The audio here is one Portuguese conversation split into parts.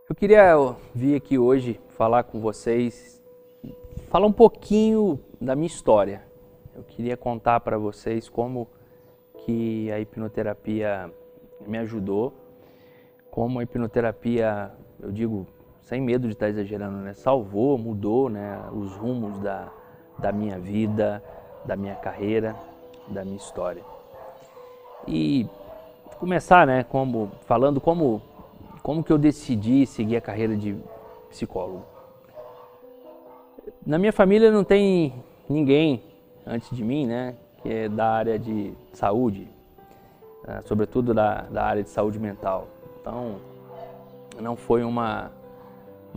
Eu queria vir aqui hoje falar com vocês, falar um pouquinho da minha história. Eu queria contar para vocês como que a hipnoterapia me ajudou, como a hipnoterapia, eu digo sem medo de estar exagerando, né, salvou, mudou, né, os rumos da minha vida, da minha carreira, da minha história. E começar, né, falando como que eu decidi seguir a carreira de psicólogo. Na minha família não tem ninguém antes de mim, né, que é da área de saúde, sobretudo da área de saúde mental. Então, não foi uma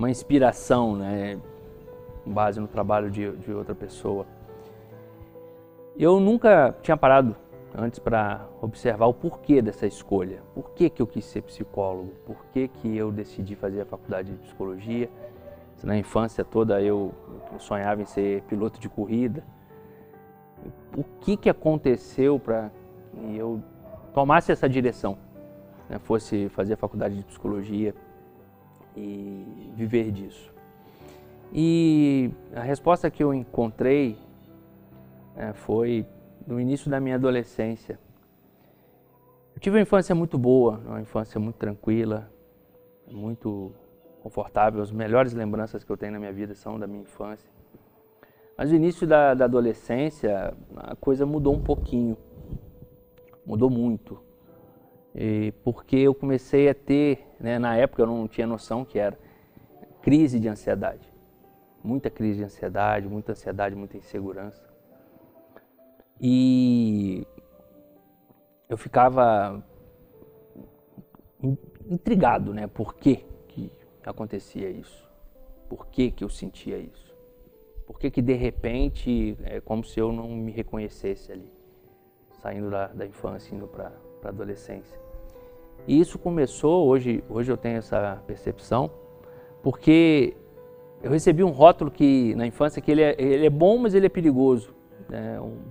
inspiração, né, com base no trabalho de outra pessoa. Eu nunca tinha parado antes para observar o porquê dessa escolha. Por que que eu quis ser psicólogo? Por que que eu decidi fazer a faculdade de psicologia? Na infância toda eu sonhava em ser piloto de corrida. O que que aconteceu para que eu tomasse essa direção, né? Fosse fazer a faculdade de psicologia e viver disso. E a resposta que eu encontrei foi no início da minha adolescência. Eu tive uma infância muito boa, uma infância muito tranquila, muito confortável. As melhores lembranças que eu tenho na minha vida são da minha infância. Mas no início da adolescência, a coisa mudou um pouquinho, mudou muito. Porque eu comecei a ter, né, na época eu não tinha noção que era crise de ansiedade. Muita crise de ansiedade, muita insegurança. E eu ficava intrigado, né? Por que que acontecia isso? Por que que eu sentia isso? Por que que de repente é como se eu não me reconhecesse ali, saindo da infância, indo para a adolescência. E isso começou, hoje eu tenho essa percepção, porque eu recebi um rótulo que na infância que ele é bom, mas ele é perigoso.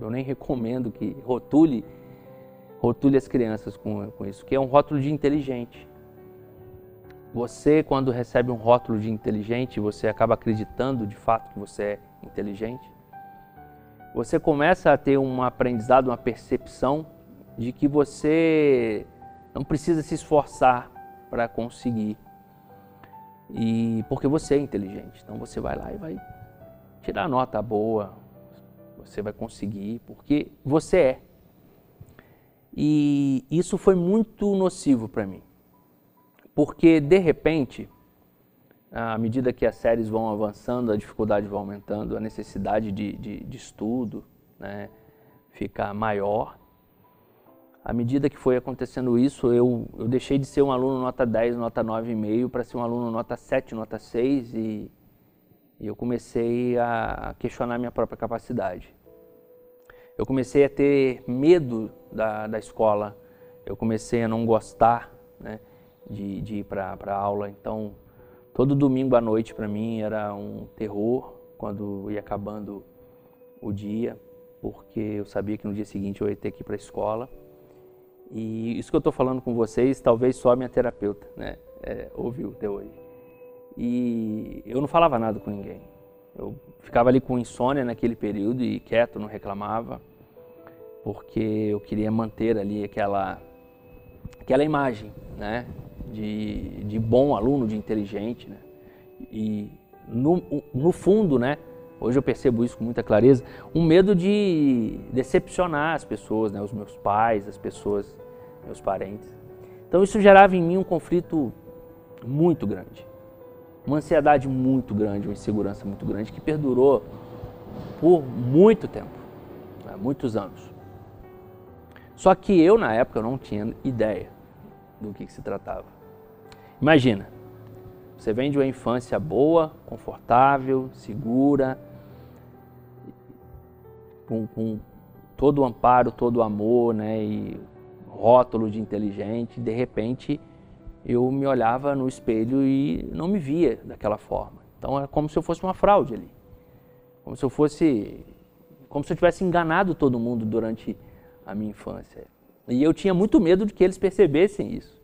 Eu nem recomendo que rotule as crianças com isso, que é um rótulo de inteligente. Você, quando recebe um rótulo de inteligente, você acaba acreditando de fato que você é inteligente. Você começa a ter um aprendizado, uma percepção de que você não precisa se esforçar para conseguir. E porque você é inteligente, então você vai lá e vai tirar nota boa, você vai conseguir, porque você é. E isso foi muito nocivo para mim, porque de repente, à medida que as séries vão avançando, a dificuldade vai aumentando, a necessidade de estudo, né, fica maior. À medida que foi acontecendo isso, eu deixei de ser um aluno nota 10, nota 9,5 para ser um aluno nota 7, nota 6 e eu comecei a questionar minha própria capacidade. Eu comecei a ter medo da escola, eu comecei a não gostar, né, de ir para a aula. Então, todo domingo à noite para mim era um terror quando ia acabando o dia, porque eu sabia que no dia seguinte eu ia ter que ir para a escola. E isso que eu estou falando com vocês, talvez só a minha terapeuta, né, ouviu até hoje. E eu não falava nada com ninguém. Eu ficava ali com insônia naquele período e quieto, não reclamava, porque eu queria manter ali aquela imagem, né, de bom aluno, de inteligente, né. E no fundo, né, hoje eu percebo isso com muita clareza, um medo de decepcionar as pessoas, né, os meus pais, as pessoas, meus parentes. Então isso gerava em mim um conflito muito grande, uma ansiedade muito grande, uma insegurança muito grande que perdurou por muito tempo, né, muitos anos. Só que eu, na época, eu não tinha ideia do que se tratava. Imagina, você vem de uma infância boa, confortável, segura, com todo o amparo, todo o amor, né, e rótulo de inteligente, de repente eu me olhava no espelho e não me via daquela forma. Então era como se eu fosse uma fraude ali, como se eu tivesse enganado todo mundo durante a minha infância. E eu tinha muito medo de que eles percebessem isso.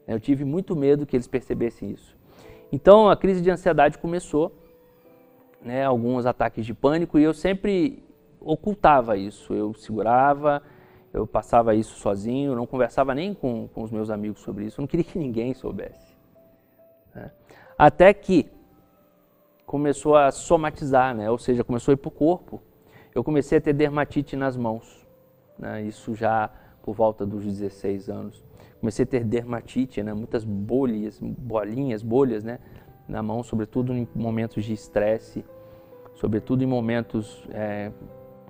Eu tive muito medo que eles percebessem isso. Então a crise de ansiedade começou, né, alguns ataques de pânico, e eu sempre ocultava isso. Eu segurava, eu passava isso sozinho, não conversava nem com os meus amigos sobre isso, eu não queria que ninguém soubesse, né? Até que começou a somatizar, né? Ou seja, começou a ir para o corpo. Eu comecei a ter dermatite nas mãos, né? Isso já por volta dos 16 anos. Comecei a ter dermatite, né? Muitas bolhas, bolhas, né? Na mão, sobretudo em momentos de estresse, sobretudo em momentos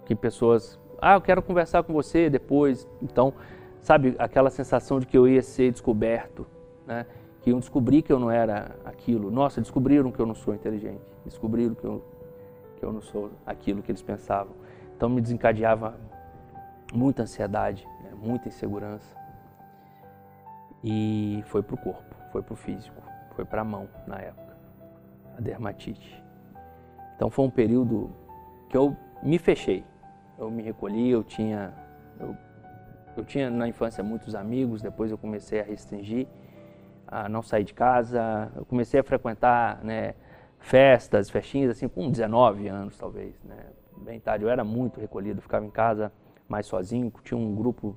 que pessoas... eu quero conversar com você depois. Então, sabe, aquela sensação de que eu ia ser descoberto, né? Que iam descobrir que eu não era aquilo. Nossa, descobriram que eu não sou inteligente. Descobriram que eu não sou aquilo que eles pensavam. Então me desencadeava muita ansiedade, né? Muita insegurança. E foi para o corpo, foi para o físico, foi para a mão na época, a dermatite. Então foi um período que eu me fechei. Eu me recolhi, eu tinha na infância muitos amigos, depois eu comecei a restringir, a não sair de casa, eu comecei a frequentar, né, festinhas assim com 19 anos talvez, né, bem tarde. Eu era muito recolhido, ficava em casa mais sozinho, tinha um grupo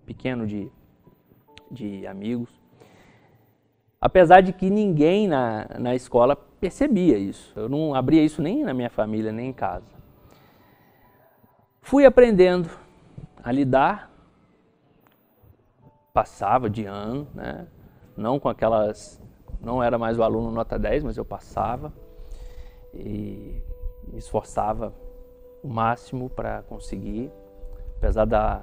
pequeno de amigos. Apesar de que ninguém na escola percebia isso, eu não abria isso nem na minha família, nem em casa. Fui aprendendo a lidar, passava de ano, né? Não era mais o aluno nota 10, mas eu passava e me esforçava o máximo para conseguir, apesar da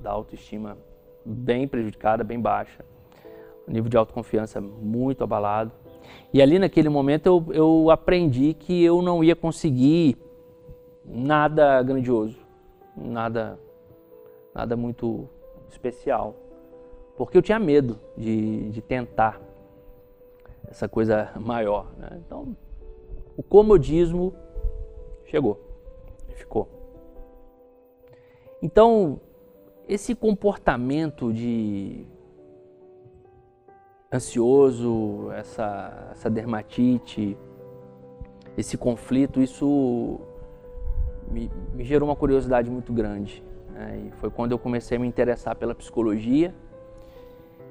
autoestima bem prejudicada, bem baixa, o nível de autoconfiança muito abalado. E ali naquele momento eu aprendi que eu não ia conseguir nada grandioso, nada muito especial, porque eu tinha medo de tentar essa coisa maior, né? Então, o comodismo chegou e ficou. Então, esse comportamento de ansioso, essa dermatite, esse conflito, isso me gerou uma curiosidade muito grande, né? E foi quando eu comecei a me interessar pela psicologia.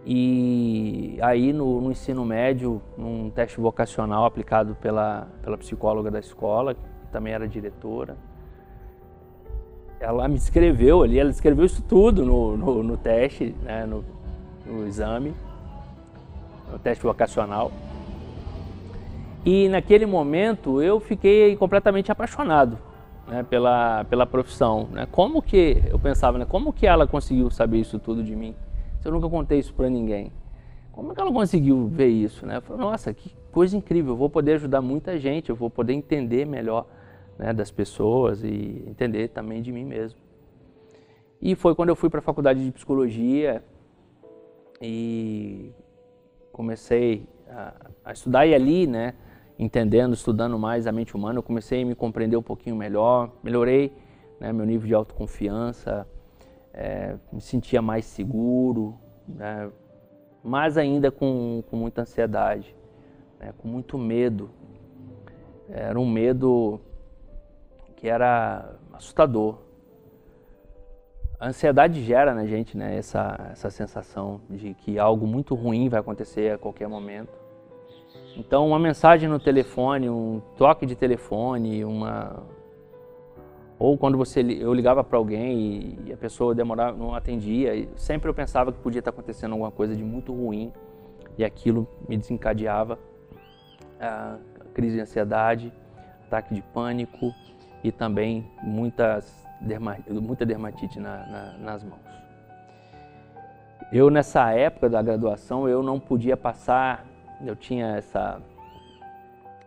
E aí no ensino médio, num teste vocacional aplicado pela psicóloga da escola, que também era diretora, ela me escreveu ali, ela escreveu isso tudo no teste, né, no exame, no teste vocacional. E naquele momento eu fiquei completamente apaixonado, né, pela profissão, né? Como que, eu pensava, né, como que ela conseguiu saber isso tudo de mim? Eu nunca contei isso para ninguém. Como é que ela conseguiu ver isso, né? Eu falei, nossa, que coisa incrível, eu vou poder ajudar muita gente, eu vou poder entender melhor, né, das pessoas e entender também de mim mesmo. E foi quando eu fui para a faculdade de psicologia e comecei a estudar, e ali, né, estudando mais a mente humana, eu comecei a me compreender um pouquinho melhor, melhorei, né, meu nível de autoconfiança, me sentia mais seguro, né, mas ainda com muita ansiedade, né, com muito medo. Era um medo que era assustador. A ansiedade gera na gente, né, essa sensação de que algo muito ruim vai acontecer a qualquer momento. Então, uma mensagem no telefone, um toque de telefone, ou quando eu ligava para alguém e a pessoa demorava, não atendia, sempre eu pensava que podia estar acontecendo alguma coisa de muito ruim, e aquilo me desencadeava a crise de ansiedade, ataque de pânico e também muita dermatite nas mãos. Eu, nessa época da graduação, eu não podia passar, eu tinha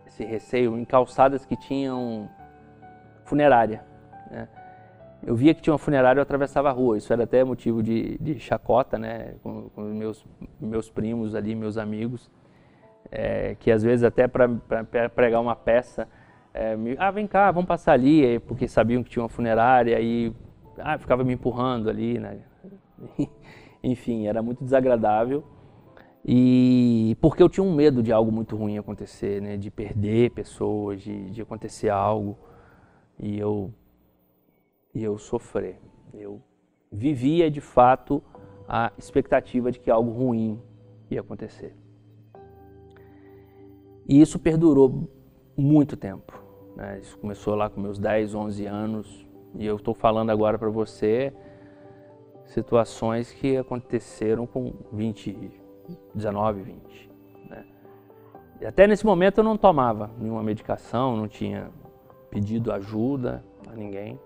esse receio em calçadas que tinham funerária, né? Eu via que tinha uma funerária, eu atravessava a rua. Isso era até motivo de chacota, né, com meus primos ali, meus amigos, que às vezes até para pregar uma peça, vem cá, vamos passar ali, porque sabiam que tinha uma funerária e ficava me empurrando ali, né? Enfim, era muito desagradável. E porque eu tinha um medo de algo muito ruim acontecer, né? De perder pessoas, de acontecer algo e eu sofrer. Eu vivia de fato a expectativa de que algo ruim ia acontecer. E isso perdurou muito tempo, né? Isso começou lá com meus 10, 11 anos e eu estou falando agora para você situações que aconteceram com 19, 20. Né? E até nesse momento eu não tomava nenhuma medicação, não tinha pedido ajuda a ninguém.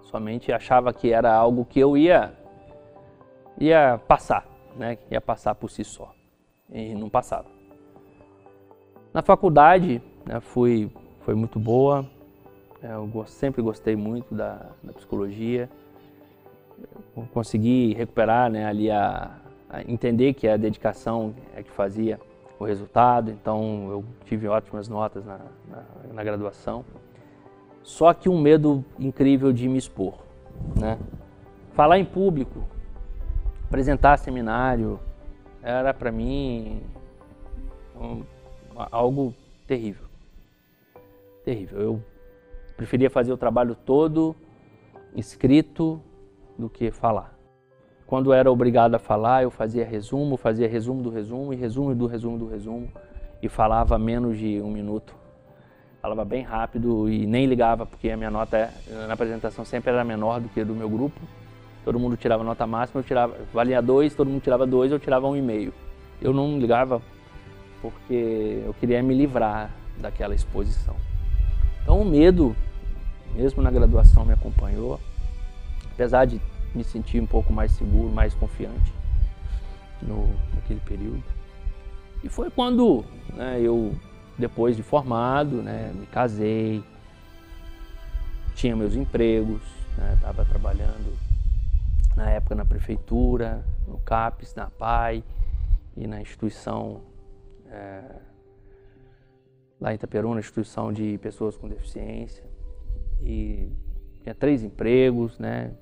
Somente achava que era algo que eu ia passar, né? Ia passar por si só. E não passava. Na faculdade, né, foi muito boa. Eu sempre gostei muito da psicologia. Eu consegui recuperar, né, ali a entender que a dedicação é que fazia o resultado. Então eu tive ótimas notas na graduação. Só que um medo incrível de me expor, né? Falar em público, apresentar seminário, era para mim algo terrível. Terrível. Eu preferia fazer o trabalho todo escrito do que falar. Quando era obrigado a falar, eu fazia resumo do resumo e resumo do resumo do resumo e falava menos de 1 minuto. Falava bem rápido e nem ligava, porque a minha nota na apresentação sempre era menor do que a do meu grupo. Todo mundo tirava nota máxima, valia 2, todo mundo tirava 2, eu tirava 1,5. Eu não ligava porque eu queria me livrar daquela exposição. Então o medo, mesmo na graduação, me acompanhou, apesar de me sentir um pouco mais seguro, mais confiante naquele período. E foi quando, né, eu, depois de formado, né, me casei, tinha meus empregos, estava trabalhando na época na prefeitura, no CAPES, na PAI e na instituição lá em Itaperuna, instituição de pessoas com deficiência. E tinha 3 empregos, né?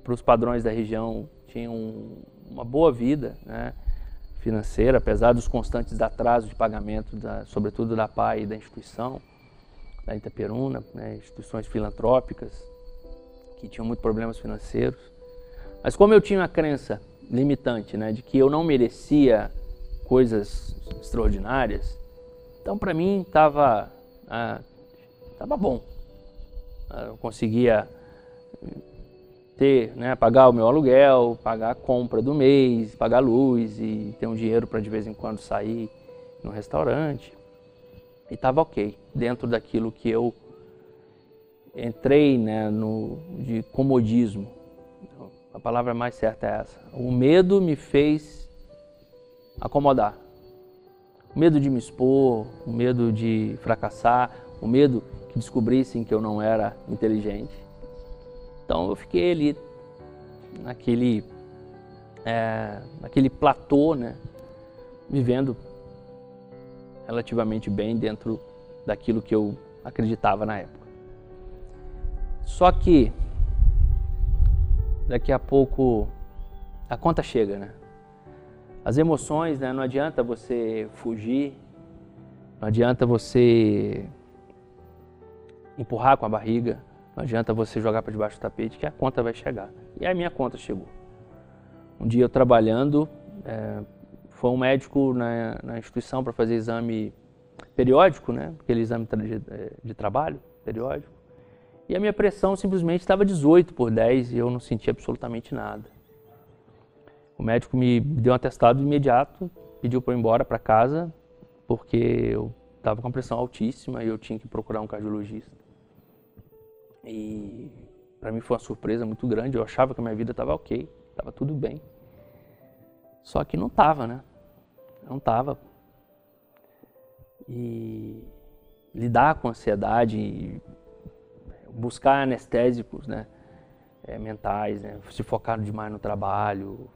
Para os padrões da região, tinha uma boa vida, né, financeira, apesar dos constantes atrasos de pagamento, sobretudo da PAI e da instituição, da Itaperuna, né, instituições filantrópicas, que tinham muitos problemas financeiros. Mas como eu tinha uma crença limitante, né, de que eu não merecia coisas extraordinárias, então para mim estava bom. Eu conseguia ter, né, pagar o meu aluguel, pagar a compra do mês, pagar a luz e ter um dinheiro para de vez em quando sair no restaurante. E estava ok, dentro daquilo que eu entrei, né, de comodismo. A palavra mais certa é essa. O medo me fez acomodar. O medo de me expor, o medo de fracassar, o medo que descobrissem que eu não era inteligente. Então eu fiquei ali naquele platô, né, vivendo relativamente bem dentro daquilo que eu acreditava na época. Só que daqui a pouco a conta chega, né? As emoções, né, não adianta você fugir, não adianta você empurrar com a barriga, não adianta você jogar para debaixo do tapete que a conta vai chegar. E a minha conta chegou. Um dia eu trabalhando, foi um médico na instituição para fazer exame periódico, né? Aquele exame de trabalho periódico. E a minha pressão simplesmente estava 18/10 e eu não sentia absolutamente nada. O médico me deu um atestado imediato, pediu para eu ir embora para casa, porque eu estava com a pressão altíssima e eu tinha que procurar um cardiologista. E para mim foi uma surpresa muito grande, eu achava que a minha vida estava ok, estava tudo bem. Só que não estava, né? Não estava. E lidar com ansiedade, buscar anestésicos, né, mentais, né, se focar demais no trabalho,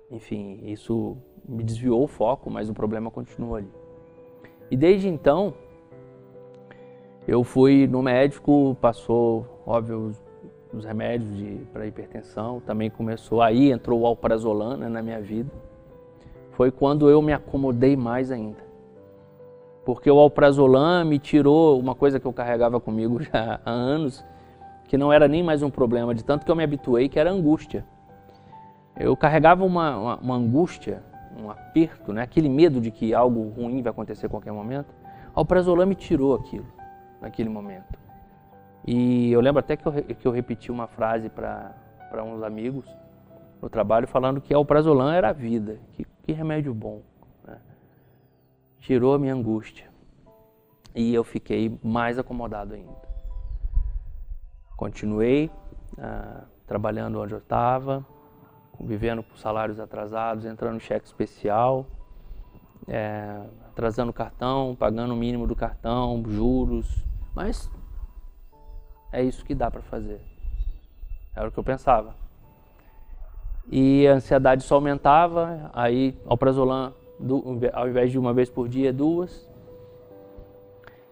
enfim, isso me desviou o foco, mas o problema continua ali. E desde então, eu fui no médico, passou, óbvio, os remédios para hipertensão, também começou, aí entrou o alprazolam, né, na minha vida. foi quando eu me acomodei mais ainda. Porque o alprazolam me tirou uma coisa que eu carregava comigo já há anos, que não era nem mais um problema, de tanto que eu me habituei, que era a angústia. Eu carregava uma angústia, um aperto, né? Aquele medo de que algo ruim vai acontecer a qualquer momento. O alprazolam me tirou aquilo, naquele momento. E eu lembro até que eu repeti uma frase para uns amigos no trabalho, falando que o alprazolam era a vida, que remédio bom. Tirou a minha angústia e eu fiquei mais acomodado ainda. Continuei trabalhando onde eu estava, vivendo com salários atrasados, entrando no cheque especial, atrasando o cartão, pagando o mínimo do cartão, juros, mas é isso que dá para fazer. Era o que eu pensava. E a ansiedade só aumentava, aí alprazolam, ao invés de uma vez por dia, 2.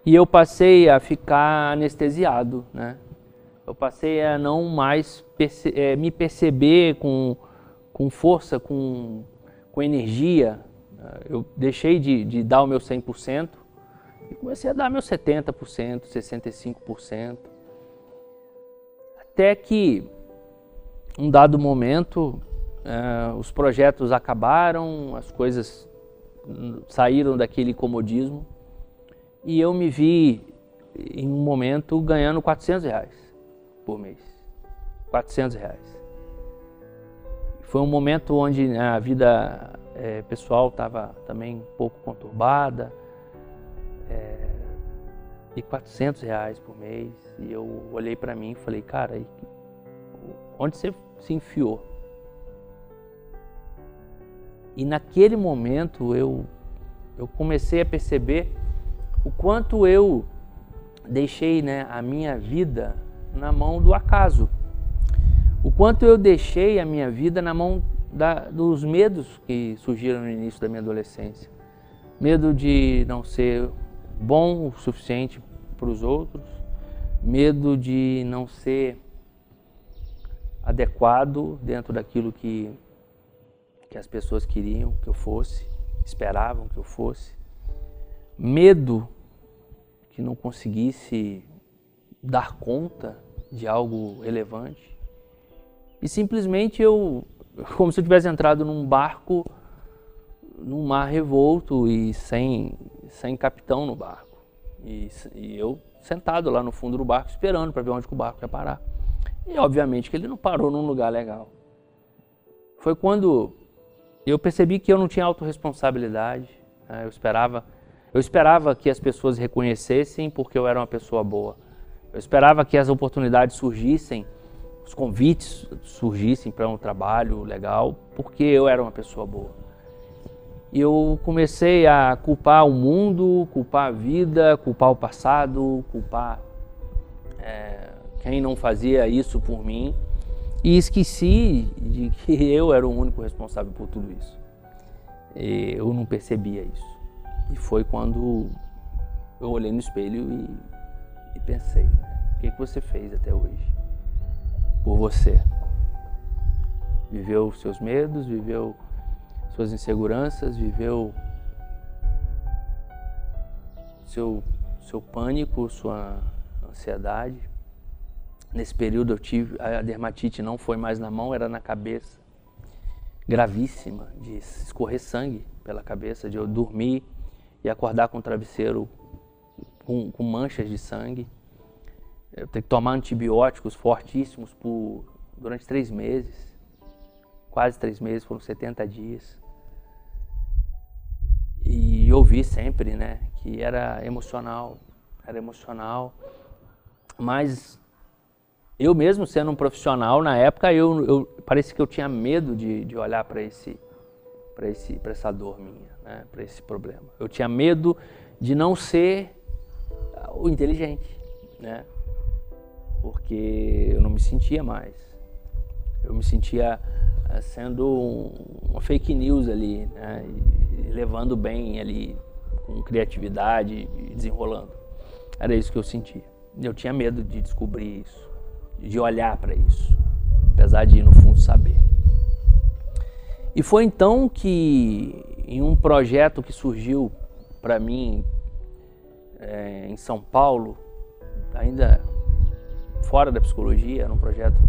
E eu passei a ficar anestesiado, né? Eu passei a não mais me perceber com força, com energia. Eu deixei de dar o meu 100% e comecei a dar meu 70%, 65%. Até que, um dado momento, os projetos acabaram, as coisas saíram daquele comodismo e eu me vi em um momento ganhando R$400 por mês. R$400. Foi um momento onde a vida pessoal estava também um pouco conturbada, e R$400 por mês. E eu olhei para mim e falei, cara, onde você se enfiou? E naquele momento eu comecei a perceber o quanto eu deixei, né, a minha vida na mão do acaso. O quanto eu deixei a minha vida na mão dos medos que surgiram no início da minha adolescência. Medo de não ser bom o suficiente para os outros, medo de não ser adequado dentro daquilo que as pessoas queriam que eu fosse, esperavam que eu fosse, medo que não conseguisse dar conta de algo relevante. E simplesmente como se eu tivesse entrado num barco, num mar revolto e sem capitão no barco. E eu sentado lá no fundo do barco esperando para ver onde que o barco ia parar. E obviamente que ele não parou num lugar legal. Foi quando eu percebi que eu não tinha autorresponsabilidade, né? Eu esperava que as pessoas reconhecessem porque eu era uma pessoa boa. Eu esperava que as oportunidades surgissem, os convites surgissem para um trabalho legal, porque eu era uma pessoa boa. E eu comecei a culpar o mundo, culpar a vida, culpar o passado, culpar quem não fazia isso por mim. E esqueci de que eu era o único responsável por tudo isso. Eu não percebia isso. E foi quando eu olhei no espelho e pensei, o que você fez até hoje por você? Viveu seus medos, viveu suas inseguranças, viveu seu pânico, sua ansiedade. Nesse período a dermatite não foi mais na mão, era na cabeça. Gravíssima, de escorrer sangue pela cabeça, de eu dormir e acordar com o travesseiro com manchas de sangue. Eu ter que tomar antibióticos fortíssimos durante 3 meses. Quase 3 meses, foram 70 dias. E ouvi sempre, né, que era emocional, mas eu mesmo sendo um profissional, na época, parecia que eu tinha medo de olhar para essa dor minha, né, para esse problema. Eu tinha medo de não ser o inteligente, né, porque eu não me sentia mais. Eu me sentia sendo uma fake news ali, né, e levando bem ali, com criatividade e desenrolando. Era isso que eu sentia. Eu tinha medo de descobrir isso, de olhar para isso, apesar de no fundo saber. E foi então que em um projeto que surgiu para mim em São Paulo, ainda fora da psicologia, era um projeto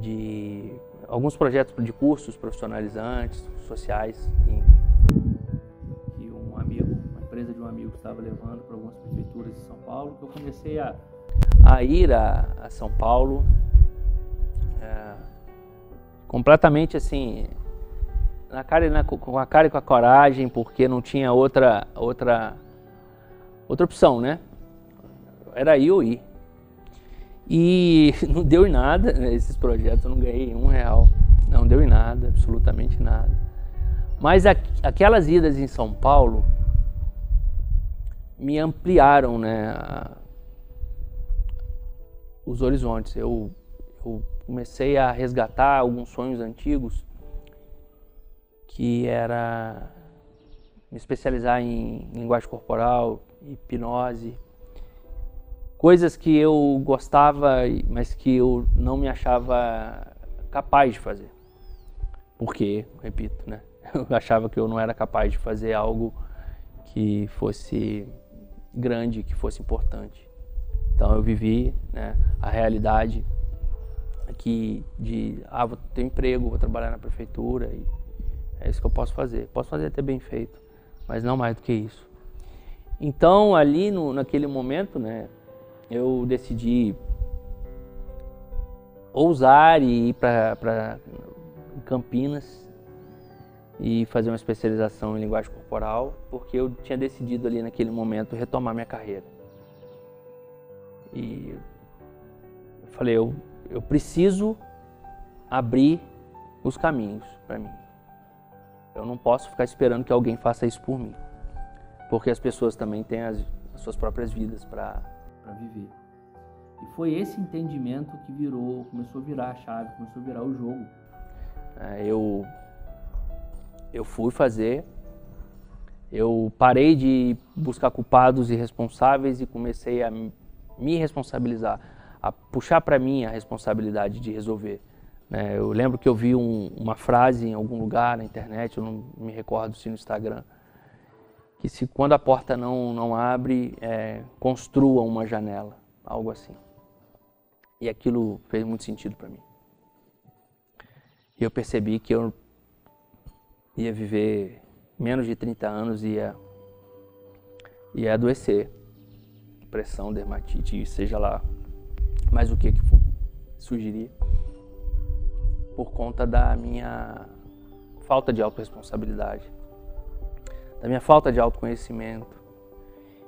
de alguns projetos de cursos profissionalizantes, sociais, que uma empresa de um amigo estava levando para algumas prefeituras de São Paulo, que eu comecei a ir a São Paulo completamente assim, com a cara e com a coragem, porque não tinha outra opção, né? Era ir ou ir. E não deu em nada, né, esses projetos, eu não ganhei R$1, não deu em nada, absolutamente nada. Mas aquelas idas em São Paulo me ampliaram, né, os horizontes. Eu comecei a resgatar alguns sonhos antigos, que era me especializar em linguagem corporal, hipnose, coisas que eu gostava, mas que eu não me achava capaz de fazer. Porque, repito, né, eu achava que eu não era capaz de fazer algo que fosse grande, que fosse importante. Então eu vivi, né, a realidade aqui vou ter emprego, vou trabalhar na prefeitura e é isso que eu posso fazer. Posso fazer até bem feito, mas não mais do que isso. Então ali naquele momento, né, eu decidi ousar e ir para Campinas e fazer uma especialização em linguagem corporal, porque eu tinha decidido ali naquele momento retomar minha carreira. E eu falei, eu preciso abrir os caminhos para mim. Eu não posso ficar esperando que alguém faça isso por mim, porque as pessoas também têm as suas próprias vidas para viver. E foi esse entendimento que começou a virar a chave, começou a virar o jogo. Eu fui fazer, eu parei de buscar culpados e responsáveis e comecei a me responsabilizar, a puxar para mim a responsabilidade de resolver. Eu lembro que eu vi uma frase em algum lugar na internet, eu não me recordo se no Instagram, que se quando a porta não abre, construa uma janela, algo assim. E aquilo fez muito sentido para mim. E eu percebi que eu ia viver menos de 30 anos e ia adoecer. Depressão, dermatite, seja lá mais o que for, surgiria. Por conta da minha falta de autorresponsabilidade, da minha falta de autoconhecimento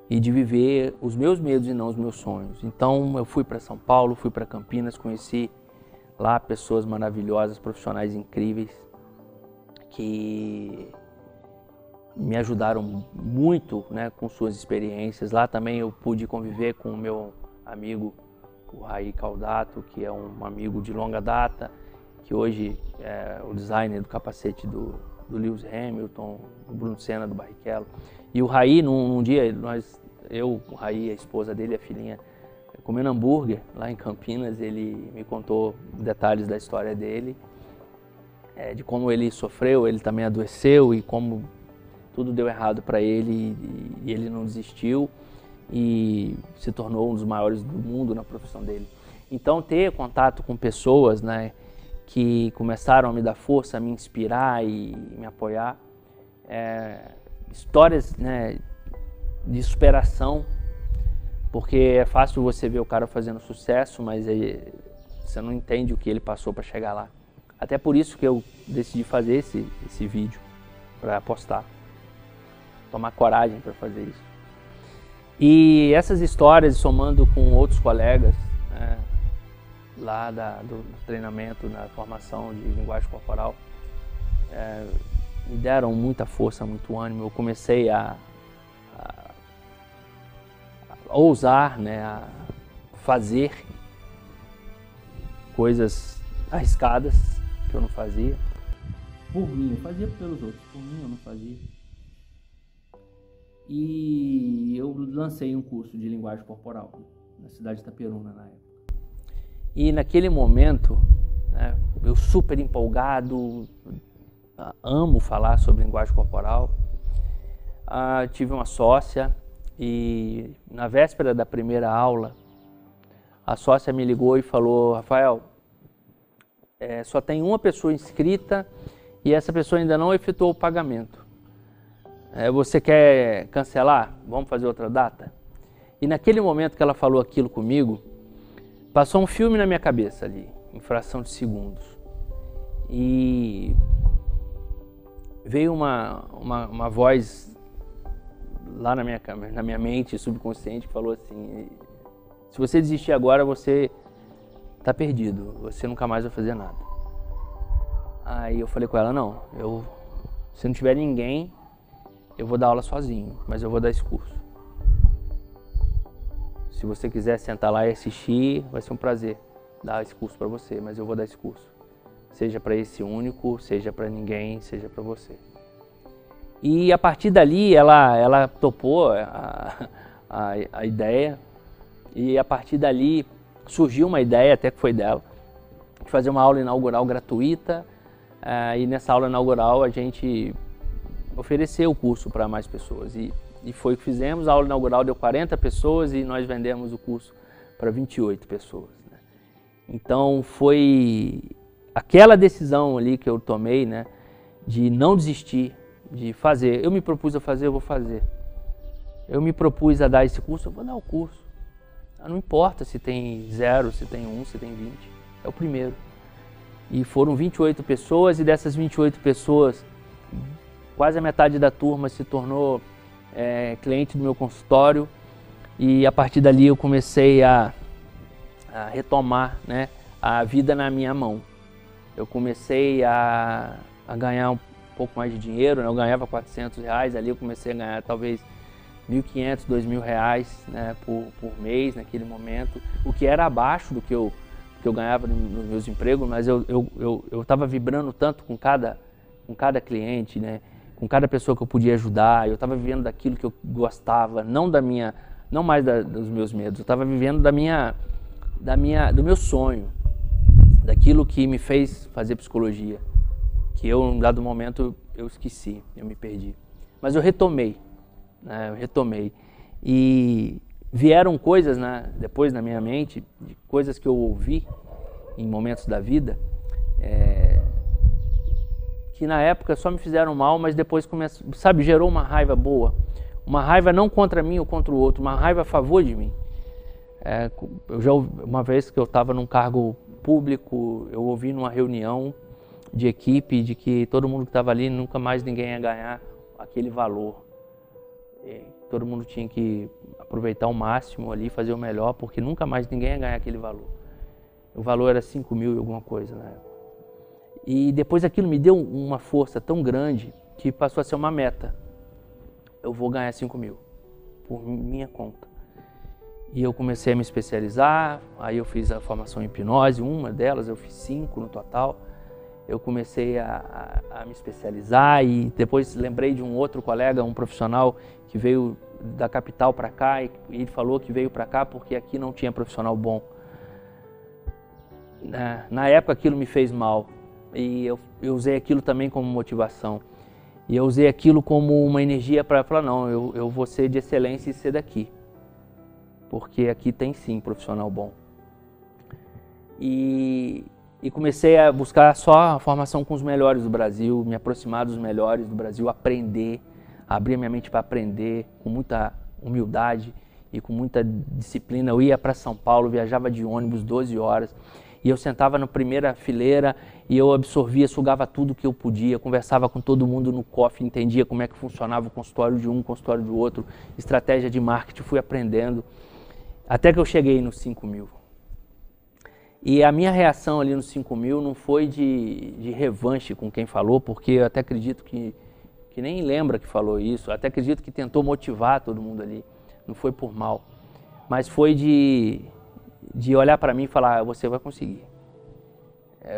e de viver os meus medos e não os meus sonhos. Então eu fui para São Paulo, fui para Campinas, conheci lá pessoas maravilhosas, profissionais incríveis, que me ajudaram muito, né, com suas experiências. Lá também eu pude conviver com o meu amigo, o Raí Caldato, que é um amigo de longa data, que hoje é o designer do capacete do Lewis Hamilton, o Bruno Senna do Barrichello. E o Raí, num dia, o Raí, a esposa dele, a filhinha, comendo hambúrguer lá em Campinas, ele me contou detalhes da história dele, de como ele sofreu, ele também adoeceu e como tudo deu errado para ele e ele não desistiu e se tornou um dos maiores do mundo na profissão dele. Então ter contato com pessoas, né, que começaram a me dar força, a me inspirar e me apoiar, histórias, né, de superação, porque é fácil você ver o cara fazendo sucesso, mas você não entende o que ele passou para chegar lá. Até por isso que eu decidi fazer esse vídeo para postar, tomar coragem para fazer isso. E essas histórias, somando com outros colegas, né, lá do treinamento, na formação de linguagem corporal, me deram muita força, muito ânimo. Eu comecei a ousar, né, a fazer coisas arriscadas que eu não fazia. Por mim, eu fazia pelos outros, por mim eu não fazia. E eu lancei um curso de linguagem corporal na cidade de Itaperuna na época. E naquele momento, né, eu super empolgado, amo falar sobre linguagem corporal. Tive uma sócia e na véspera da primeira aula, a sócia me ligou e falou: Rafael, só tem uma pessoa inscrita e essa pessoa ainda não efetuou o pagamento. Você quer cancelar? Vamos fazer outra data? E naquele momento que ela falou aquilo comigo, passou um filme na minha cabeça ali, em fração de segundos. E veio uma voz lá na minha mente subconsciente que falou assim: se você desistir agora, você está perdido, você nunca mais vai fazer nada. Aí eu falei com ela: não, se não tiver ninguém, eu vou dar aula sozinho, mas eu vou dar esse curso. Se você quiser sentar lá e assistir, vai ser um prazer dar esse curso para você, mas eu vou dar esse curso. Seja para esse único, seja para ninguém, seja para você. E a partir dali ela topou a ideia, e a partir dali surgiu uma ideia, até que foi dela, de fazer uma aula inaugural gratuita, e nessa aula inaugural a gente ofereceu o curso para mais pessoas. E foi o que fizemos. A aula inaugural deu 40 pessoas e nós vendemos o curso para 28 pessoas. Né? Então foi aquela decisão ali que eu tomei, né, de não desistir, de fazer. Eu me propus a fazer, eu vou fazer. Eu me propus a dar esse curso, eu vou dar o curso. Não importa se tem 0, se tem 1, se tem 20, é o primeiro. E foram 28 pessoas, e dessas 28 pessoas, quase a metade da turma se tornou cliente do meu consultório, e a partir dali eu comecei a retomar, né, a vida na minha mão. Eu comecei a ganhar um pouco mais de dinheiro, né? Eu ganhava R$400, ali eu comecei a ganhar talvez R$1.500, R$2.000, né, por mês naquele momento, o que era abaixo do que eu ganhava nos meus empregos, mas eu estava vibrando tanto com cada cliente, né, com cada pessoa que eu podia ajudar. Eu estava vivendo daquilo que eu gostava, não mais dos meus medos. Eu estava vivendo do meu sonho, daquilo que me fez fazer psicologia, que eu, em um dado momento, eu esqueci, eu me perdi. Mas eu retomei, né? E vieram coisas, né, depois na minha mente, coisas que eu ouvi em momentos da vida, que na época só me fizeram mal, mas depois gerou uma raiva boa. Uma raiva não contra mim ou contra o outro, uma raiva a favor de mim. Uma vez que eu estava num cargo público, eu ouvi numa reunião de equipe de que todo mundo que estava ali, nunca mais ninguém ia ganhar aquele valor. Todo mundo tinha que aproveitar o máximo ali, fazer o melhor, porque nunca mais ninguém ia ganhar aquele valor. O valor era 5.000 e alguma coisa na época. E depois aquilo me deu uma força tão grande que passou a ser uma meta. Eu vou ganhar 5.000 por minha conta. E eu comecei a me especializar, aí eu fiz a formação em hipnose, uma delas, eu fiz 5 no total. Eu comecei a me especializar, e depois lembrei de um outro colega, um profissional que veio da capital para cá, e ele falou que veio para cá porque aqui não tinha profissional bom. Na época aquilo me fez mal, e eu usei aquilo também como motivação. E eu usei aquilo como uma energia para falar: não, eu vou ser de excelência e ser daqui, porque aqui tem sim profissional bom. E comecei a buscar só a formação com os melhores do Brasil, me aproximar dos melhores do Brasil, aprender, abrir minha mente para aprender, com muita humildade e com muita disciplina. Eu ia para São Paulo, viajava de ônibus 12 horas, e eu sentava na primeira fileira e eu absorvia, sugava tudo que eu podia, conversava com todo mundo no coffee, entendia como é que funcionava o consultório de um, o consultório do outro, estratégia de marketing, fui aprendendo, até que eu cheguei nos 5.000. E a minha reação ali nos 5.000 não foi de revanche com quem falou, porque eu até acredito que nem lembra que falou isso, eu até acredito que tentou motivar todo mundo ali, não foi por mal, mas foi de olhar para mim e falar: você vai conseguir.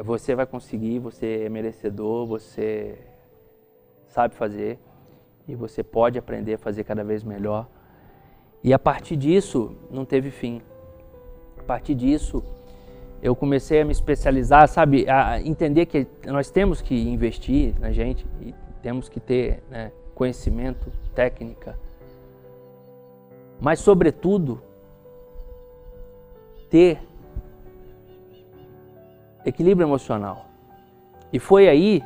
Você vai conseguir, você é merecedor, você sabe fazer e você pode aprender a fazer cada vez melhor. E a partir disso, não teve fim. A partir disso, eu comecei a me especializar, sabe, a entender que nós temos que investir na gente e temos que ter, né, conhecimento, técnica, mas sobretudo ter equilíbrio emocional. E foi aí,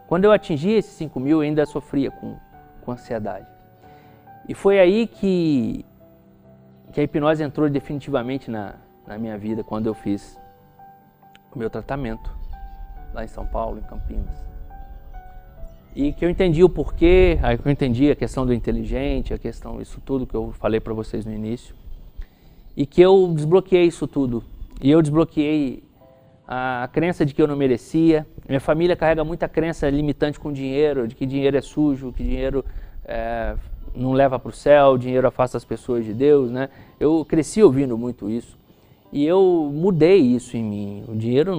quando eu atingi esses 5 mil, eu ainda sofria com ansiedade. E foi aí que a hipnose entrou definitivamente na minha vida, quando eu fiz o meu tratamento lá em São Paulo, em Campinas. E que eu entendi o porquê, aí eu entendi a questão do inteligente, a questão, isso tudo que eu falei para vocês no início. E que eu desbloqueei isso tudo. E eu desbloqueei a crença de que eu não merecia. Minha família carrega muita crença limitante com dinheiro, de que dinheiro é sujo, que dinheiro não leva para o céu, dinheiro afasta as pessoas de Deus, né? Eu cresci ouvindo muito isso. E eu mudei isso em mim. O dinheiro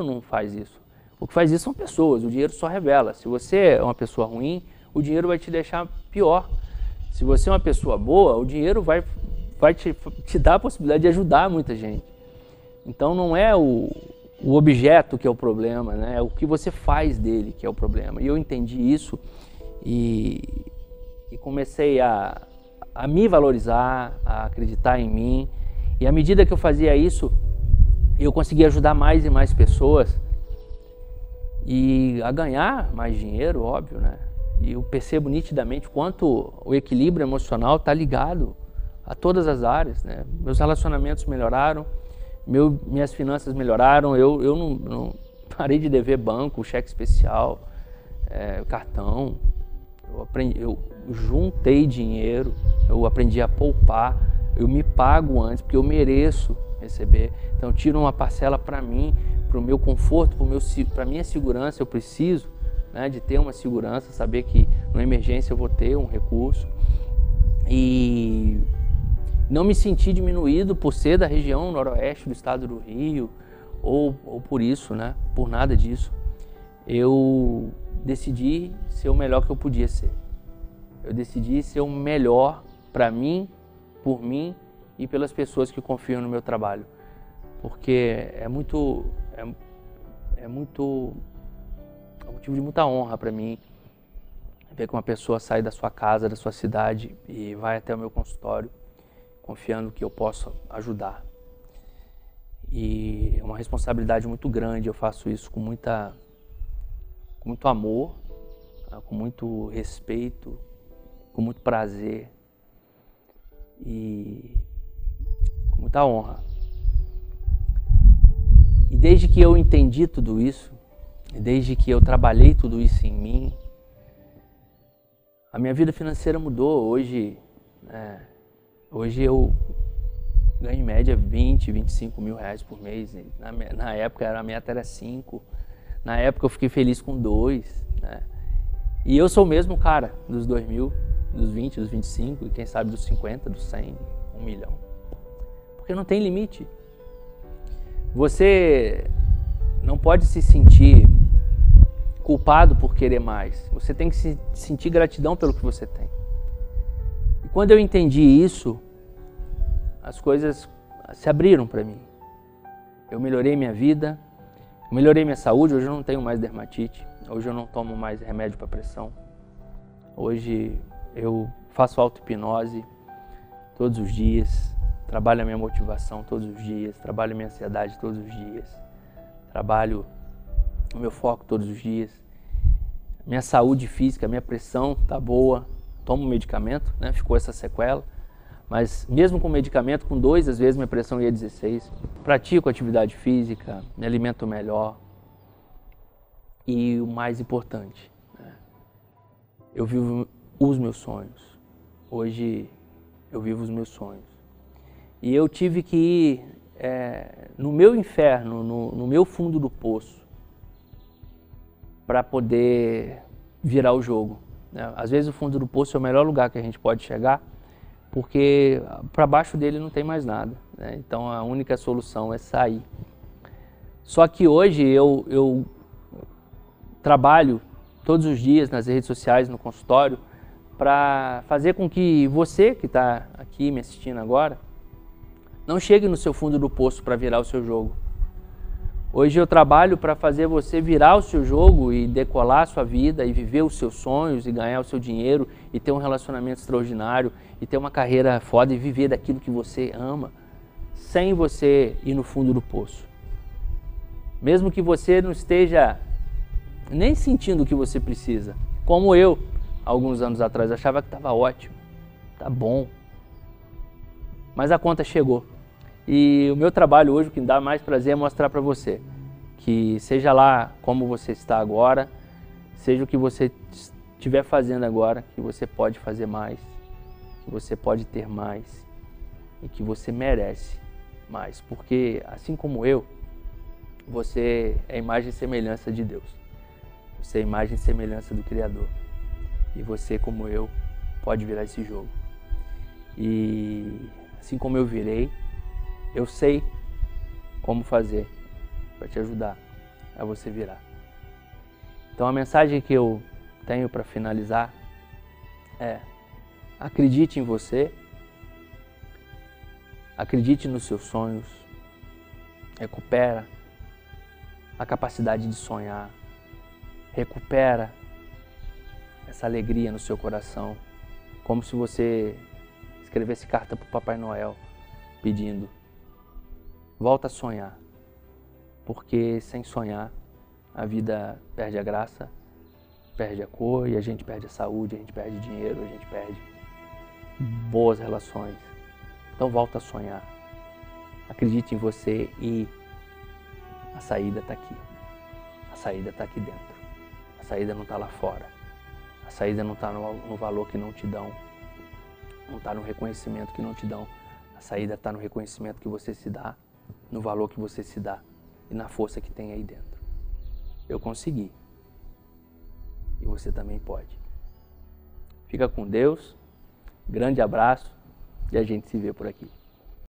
não faz isso. O que faz isso são pessoas, o dinheiro só revela. Se você é uma pessoa ruim, o dinheiro vai te deixar pior. Se você é uma pessoa boa, o dinheiro vai te dar a possibilidade de ajudar muita gente. Então não é o objeto que é o problema, né? É o que você faz dele que é o problema. E eu entendi isso e comecei a me valorizar, a acreditar em mim. E à medida que eu fazia isso, eu conseguia ajudar mais e mais pessoas e a ganhar mais dinheiro, óbvio, né? E eu percebo nitidamente quanto o equilíbrio emocional está ligado a todas as áreas, né? Meus relacionamentos melhoraram, minhas finanças melhoraram, eu não parei de dever banco, cheque especial, cartão. Eu juntei dinheiro, eu aprendi a poupar, eu me pago antes, porque eu mereço receber. Então eu tiro uma parcela para mim, para o meu conforto, para a minha segurança. Eu preciso, né, de ter uma segurança, saber que numa emergência eu vou ter um recurso. E não me sentir diminuído por ser da região noroeste do estado do Rio, ou por isso, né, por nada disso. Eu decidi ser o melhor que eu podia ser. Eu decidi ser o melhor para mim, por mim e pelas pessoas que confiam no meu trabalho. Porque é motivo de muita honra para mim ver que uma pessoa sai da sua casa, da sua cidade e vai até o meu consultório confiando que eu posso ajudar. E é uma responsabilidade muito grande, eu faço isso com muito amor, com muito respeito, com muito prazer e com muita honra. E desde que eu entendi tudo isso, desde que eu trabalhei tudo isso em mim, a minha vida financeira mudou. Hoje eu ganho em média 20, 25 mil reais por mês. Na época a meta era 5. Na época eu fiquei feliz com 2. Né? E eu sou o mesmo cara dos 2 mil, dos 20, dos 25 e quem sabe dos 50, dos 100, 1 milhão. Porque não tem limite. Você não pode se sentir culpado por querer mais. Você tem que sentir gratidão pelo que você tem. E quando eu entendi isso, as coisas se abriram para mim. Eu melhorei minha vida, melhorei minha saúde. Hoje eu não tenho mais dermatite, hoje eu não tomo mais remédio para pressão. Hoje eu faço auto-hipnose todos os dias, trabalho a minha motivação todos os dias, trabalho a minha ansiedade todos os dias, trabalho o meu foco todos os dias. Minha saúde física, minha pressão tá boa, tomo medicamento, né? Ficou essa sequela, mas mesmo com medicamento, com 2, às vezes minha pressão ia 16. Pratico atividade física, me alimento melhor e o mais importante, né? Eu vivo os meus sonhos. Hoje eu vivo os meus sonhos. E eu tive que ir no meu inferno, no meu fundo do poço, para poder virar o jogo. Né? Às vezes o fundo do poço é o melhor lugar que a gente pode chegar, porque para baixo dele não tem mais nada. Né? Então a única solução é sair. Só que hoje eu trabalho todos os dias nas redes sociais, no consultório, para fazer com que você que está aqui me assistindo agora, não chegue no seu fundo do poço para virar o seu jogo. Hoje eu trabalho para fazer você virar o seu jogo e decolar a sua vida e viver os seus sonhos e ganhar o seu dinheiro e ter um relacionamento extraordinário e ter uma carreira foda e viver daquilo que você ama, sem você ir no fundo do poço. Mesmo que você não esteja nem sentindo o que você precisa, como eu, alguns anos atrás, achava que estava ótimo, tá bom, mas a conta chegou. E o meu trabalho hoje, o que me dá mais prazer é mostrar para você que seja lá como você está agora, seja o que você estiver fazendo agora, que você pode fazer mais, que você pode ter mais e que você merece mais. Porque assim como eu, você é imagem e semelhança de Deus. Você é imagem e semelhança do Criador. E você, como eu, pode virar esse jogo. E assim como eu virei, eu sei como fazer para te ajudar a você virar. Então a mensagem que eu tenho para finalizar é: acredite em você, acredite nos seus sonhos, recupera a capacidade de sonhar, recupera essa alegria no seu coração, como se você escrevesse carta para o Papai Noel pedindo: volta a sonhar, porque sem sonhar a vida perde a graça, perde a cor e a gente perde a saúde, a gente perde dinheiro, a gente perde boas relações. Então volta a sonhar, acredite em você e a saída está aqui, a saída está aqui dentro, a saída não está lá fora, a saída não está no valor que não te dão, não está no reconhecimento que não te dão, a saída está no reconhecimento que você se dá, no valor que você se dá e na força que tem aí dentro. Eu consegui. E você também pode. Fica com Deus. Grande abraço e a gente se vê por aqui.